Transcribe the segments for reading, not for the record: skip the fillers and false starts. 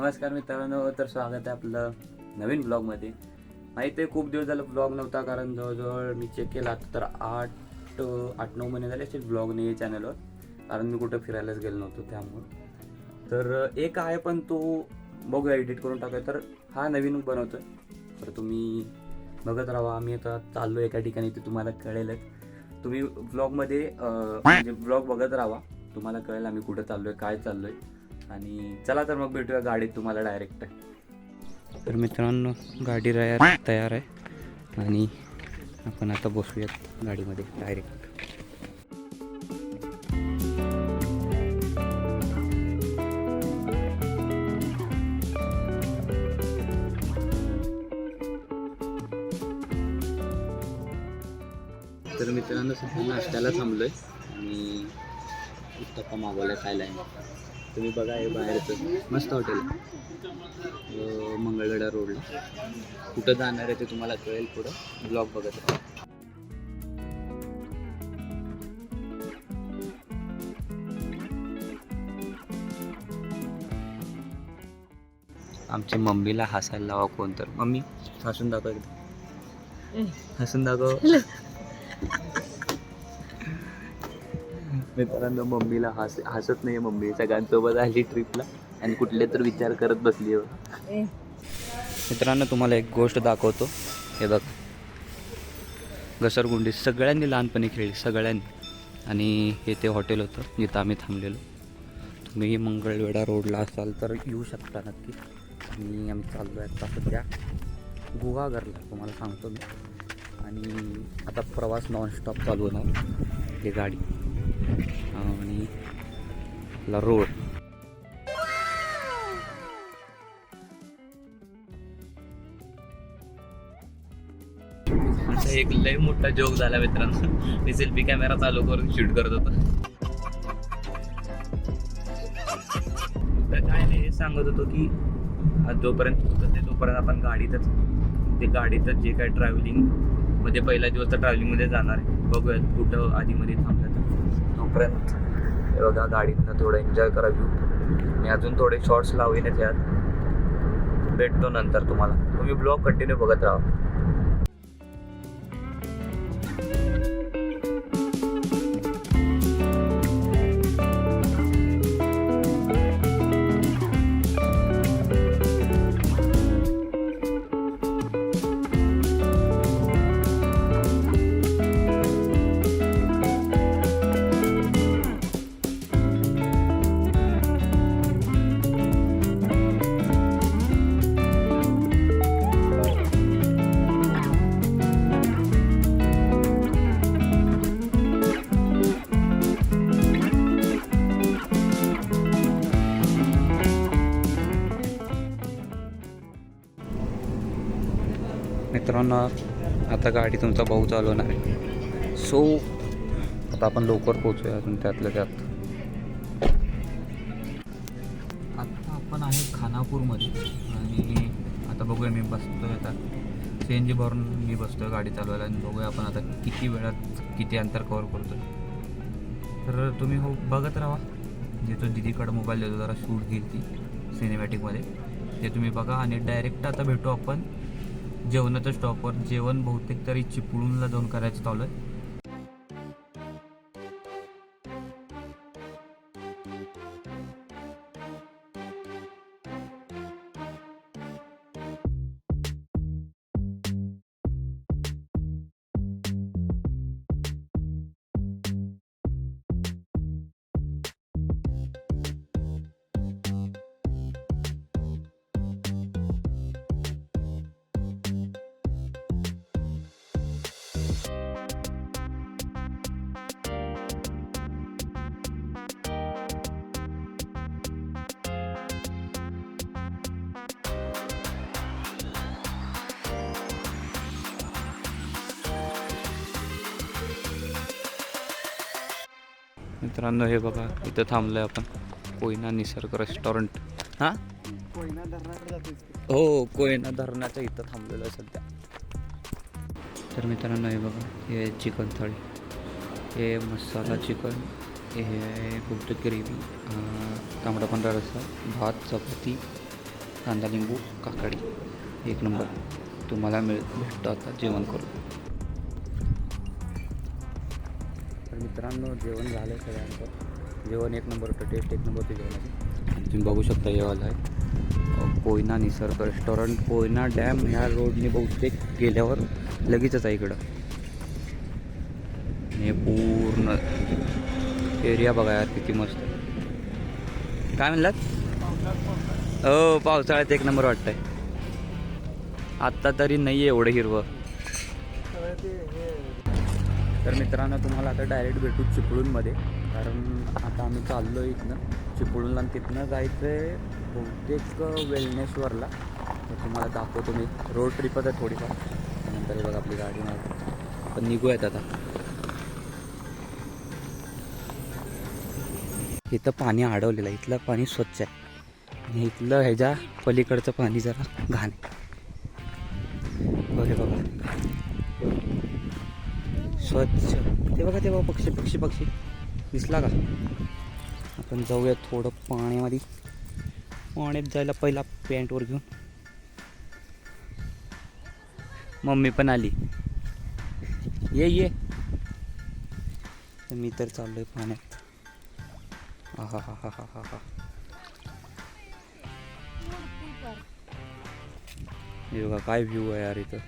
नमस्कार मित्रांनो, तर स्वागत आहे आपलं नवीन ब्लॉगमध्ये. माहिती आहे खूप दिवस झालं ब्लॉग नव्हता, कारण जवळजवळ मी चेक केला तर 8-9 महिने झाले असेल ब्लॉग नाही आहे चॅनलवर, कारण मी कुठं फिरायलाच गेलो नव्हतो त्यामुळं. तर एक आहे पण तो बघूया एडिट करून टाकूया. तर हा नवीन बनवतो आहे, तर तुम्ही बघत राहा. आम्ही आता चाललो एका ठिकाणी, ते तुम्हाला कळेलच. तुम्ही ब्लॉगमध्ये म्हणजे ब्लॉग बघत राहा, तुम्हाला कळेल आम्ही कुठं चाललो आहे, काय चाललो आहे. आणि चला तर मग भेटूया गाडीत तुम्हाला डायरेक्ट. तर मित्रांनो, गाडी तयार आहे आणि आपण आता बसूयात गाडीमध्ये डायरेक्ट. तर मित्रांनो, सध्या नाश्त्याला थांबलोय आणि उत्तप्पा मागवलाय खायला. तुम्ही बघा, हे बाहेरचं मस्त हॉटेल मंगळवेढा रोडला. कुठं जाणार आहे ते तुम्हाला कळेल पुढं, ब्लॉग बघत राहा. आमच्या मम्मीला हसायला लावा कोण तर. मम्मी हसून दाखव एकदा, हसून दाखव. मित्रांनो, मम्मीला हसत नाही. मम्मी सगळ्यांसोबत आली ट्रिपला आणि कुठले तर विचार करत बसली. मित्रांनो, तुम्हाला एक गोष्ट दाखवतो. हे बघ, घसरगुंडी सगळ्यांनी लहानपणी खेळली, सगळ्यांनी. आणि हे ते हॉटेल होतं जिथं आम्ही थांबलेलो. तुम्ही मंगळवेढा रोडला असाल तर येऊ शकता नक्की. आणि आम्ही चाललो आहे आता सध्या गुहागरला, तुम्हाला सांगतो मी. आणि आता प्रवास नॉनस्टॉप चालू होणार. ही गाडी आणि आपला रोड. असा एक लय मोठा जोक झाला मित्रांनो. मी सेल्फी कॅमेरा चालू करून शूट करत होतो. तर काय नाही, हे सांगत होतो की जोपर्यंत होतं ते तोपर्यंत आपण गाडीतच जे काय ट्रॅव्हलिंग मध्ये पहिला दिवस तर ट्रॅव्हलिंगमध्ये जाणार आहे. बघूयात कुठं आधीमध्ये थांबलं तर. तोपर्यंत बघा, गाडीतनं थोडं एन्जॉय करा व्यू. मी अजून थोडे शॉर्ट्स लावेनच यात. भेटतो नंतर तुम्हाला. तुम्ही ब्लॉग कंटिन्यू बघत राहा. मित्रांनो, आता गाडी तुमचा भाऊ चालवणार आहे. सो आता आपण लवकर पोहोचूया अजून त्यातल्या त्यात. आता आपण आहे खानापूरमध्ये आणि आता बघूया. मी बसतो आता CNG भरून मी बसतो गाडी चालवायला आणि बघूया आपण आता किती वेळात किती अंतर कव्हर करतो. तर तुम्ही हो बघत राहा. जे तो दीदीकडं मोबाईल देतो, जरा शूट घेईल ती सिनेमॅटिकमध्ये, ते तुम्ही बघा. आणि डायरेक्ट आता भेटू आपण जेवणाच्या स्टॉपवर. जेवण बहुतेक तरी चिपळूणला जाऊन करायचं चालू आहे. मित्रांनो, हे बघा, इथं थांबलोय आपण. कोयना निसर्ग रेस्टॉरंट. हां, हो, कोयना धरणाच्या इथं थांबलेलं आहे सध्या. तर मित्रांनो, हे बघा, हे चिकन थाळी, हे मसाला चिकन, हे आहे फक्त ग्रेव्ही, तांबडा पांढरा रस्सा, भात, चपाती कांदा लिंबू काकडी एक नंबर तुम्हाला भेटतं आता जेवण करून. तर मित्रांनो जेवण झालं सगळ्यांचं. जेवण एक नंबर होतं, टेस्ट एक नंबर होतं जेवणाची. तुम्ही बघू शकता हे वाला आहे कोयना निसर्ग रेस्टॉरंट. कोयना डॅम ह्या रोडने बहुतेक गेल्यावर लगेचच आहे इकडं. हे पूर्ण एरिया बघा यार किती मस्त. काय म्हणलात? हो पावसाळ्यात एक नंबर वाटतंय. आत्ता तरी नाही आहे एवढं हिरवं. तर मित्रांनो तुम्हाला आता डायरेक्ट भेटू चिपळूणमध्ये, कारण आता आम्ही चाललो आहे इथनं चिपळूणला आणि तिथनं जायचं आहे बहुतेक वेलनेश्वरला. तर तुम्हाला दाखवतो मी. रोड ट्रिपच आहे थोडीफार. नंतर बघा आपली गाडी नाही पण निघूयात आता. इथं पाणी अडवलेलं आहे, इथलं पाणी स्वच्छ आहे आणि इथलं ह्याच्या पलीकडचं पाणी जरा घाण आहे. बघा बघा स्वच्छ ते बघा, ते बघा पक्षी पक्षी पक्षी दिसला का? आपण जाऊया थोडं पाण्यामध्ये. पाण्यात जायला पहिला पॅन्टवर घेऊन. मम्मी पण आली, ये ये. मी तर चाललोय पाण्यात. हा हा हा हा हा हा. हे बघा काय व्ह्यू आहे यार इथं.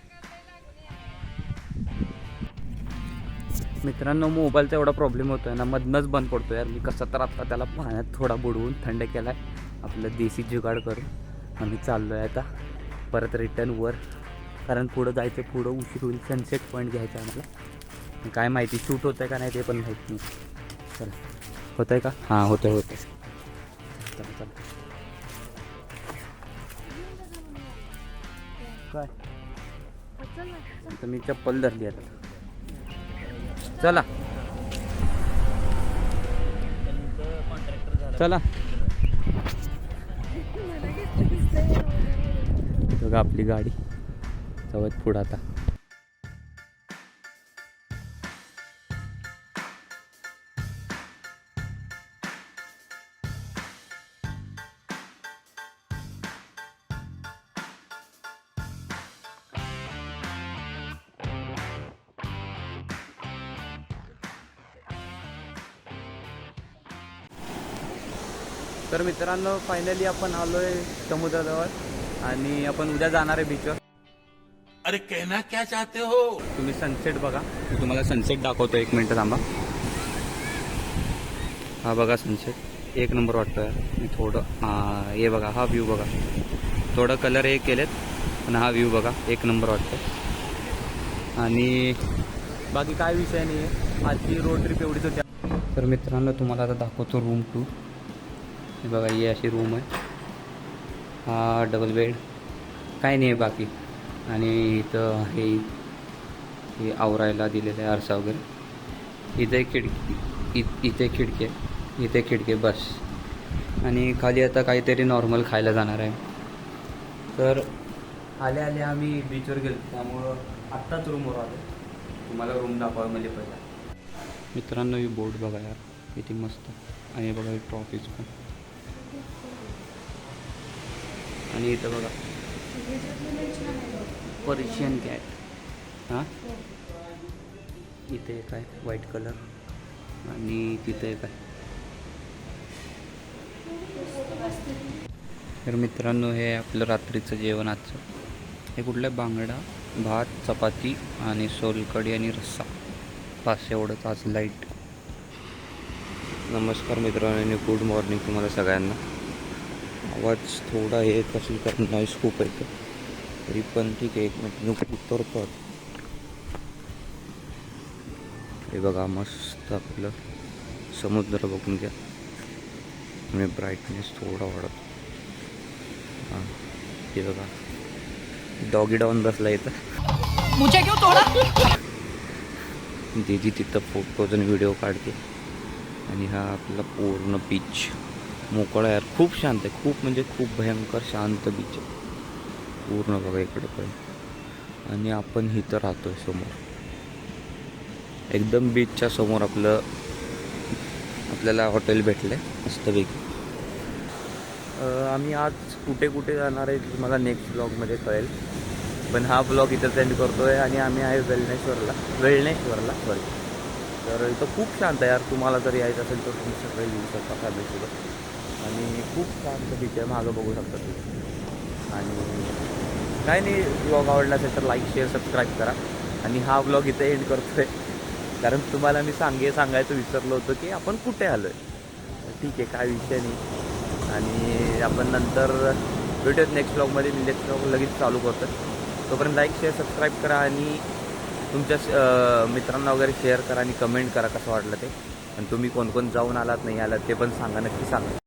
मित्रांनो मोबाईलचा एवढा प्रॉब्लेम होतोय ना, मधनंच बंद पडतो यार. मी कसं तर आता त्याला पाण्यात थोडा बुडवून थंड केला आहे आपलं देसी जुगाड करून. आम्ही चाललो आहे आता परत रिटर्न वर, कारण पुढं जायचं, पुढं उशीर होईल. सनसेट पॉईंट घ्यायचं आहे आम्हाला. काय माहिती शूट होतं आहे का नाही ते पण माहीत नाही. चला होतं आहे का? हां होतं होतं. चला चला काय आता मी चप्पल धरली आता. चला चला बघा आपली गाडी जाऊयात पुढं आता. तर मित्रांनो फायनली आपण आलोय समुद्राजवळ आणि आपण उद्या जाणार आहे बीचवर. अरे कहना क्या चाहते हो? तुम्ही सनसेट बघा, मी तुम्हाला सनसेट दाखवतो. एक मिनटं थांबा. हा बघा सनसेट एक नंबर वाटतोय. मी थोडं हे बघा हा व्ह्यू बघा. थोडं कलर हे केलेत पण हा व्ह्यू बघा एक नंबर वाटतोय. आणि बाकी काय विषय नाही आहे, आजची रोड ट्रिप एवढीच होती. तर मित्रांनो तुम्हाला आता दाखवतो रूम 2. हे बघा ही अशी रूम आहे. हा डबल बेड काय नाही आहे बाकी. आणि इथं हे आवरायला दिलेलं आहे आरसा वगैरे. इथे खिडकी, इथे खिडकी आहे, इथे खिडकी बस. आणि खाली आता काहीतरी नॉर्मल खायला जाणार आहे. तर आले आले आम्ही बीचवर गेलो, त्यामुळं आत्ताच रूमवर आलो. तुम्हाला रूम दाखवा म्हणजे पहिला. मित्रांनो ही बोट बघा यार किती मस्त. आणि बघा ही ट्रॉफीज पण. आणि इथं बघा पर्शियन कॅट. हां इथे काय व्हाईट कलर आणि तिथे काय. तर मित्रांनो हे आपलं रात्रीचं जेवण आजचं. हे कुठलं बांगडा भात चपाती आणि सोलकढी आणि रस्सा. पास एवढंच आज लाईट. नमस्कार मित्रांनो आणि गुड मॉर्निंग तुम्हाला सगळ्यांना. आवाज थोडा हे असेल कारण नॉईस खूप येतो, तरी पण ठीक आहे. एक मिनिट नुकतं उतरतो. हे बघा मस्त आपलं समुद्र बघून घ्या. आणि ब्राईटनेस थोडा वाढतो. हां हे बघा डॉगी डाऊन बसला इथं. मुझे क्यों तोड़ा? दीदी तिथं फोटोज आणि व्हिडिओ काढते. आणि हा आपला पूर्ण बीच मोकळा यार. खूप शांत आहे, खूप म्हणजे खूप भयंकर शांत बीच आहे पूर्ण बघा इकडे पण. आणि आपण इथं राहतोय समोर एकदम बीचच्या समोर आपल्याला हॉटेल भेटलं आहे मस्तपैकी. आम्ही आज कुठे कुठे जाणार आहे तुम्हाला नेक्स्ट ब्लॉगमध्ये कळेल. पण हा ब्लॉग इथं सेंड करतो आहे आणि आम्ही आहे वेळणेश्वरला सॉरी. तर इथं खूप शांत आहे यार. तुम्हाला जर यायचं असेल तर तुम्ही सगळे येऊ शकता फॅमिलीसोबत. आणि खूप शांत बीच आहे, मागं बघू शकता तुम्ही. आणि काय नाही, ब्लॉग आवडला असेल तर लाईक शेअर सबस्क्राईब करा. आणि हा ब्लॉग इथे एंड करतो आहे कारण तुम्हाला मी सांगायचं विसरलो होतो की आपण कुठे आलो आहे. ठीक आहे, काय विषय नाही. आणि आपण नंतर भेटूयात नेक्स्ट ब्लॉगमध्ये. मी नेक्स्ट ब्लॉग लगेच चालू करतो. तोपर्यंत लाईक शेअर सबस्क्राईब करा आणि तुमच्या मित्रांना वगैरे शेअर करा आणि कमेंट करा कसं वाटलं ते. आणि तुम्ही कोण कोण जाऊन आलात नाही आलात ते पण सांगा, नक्की सांगा.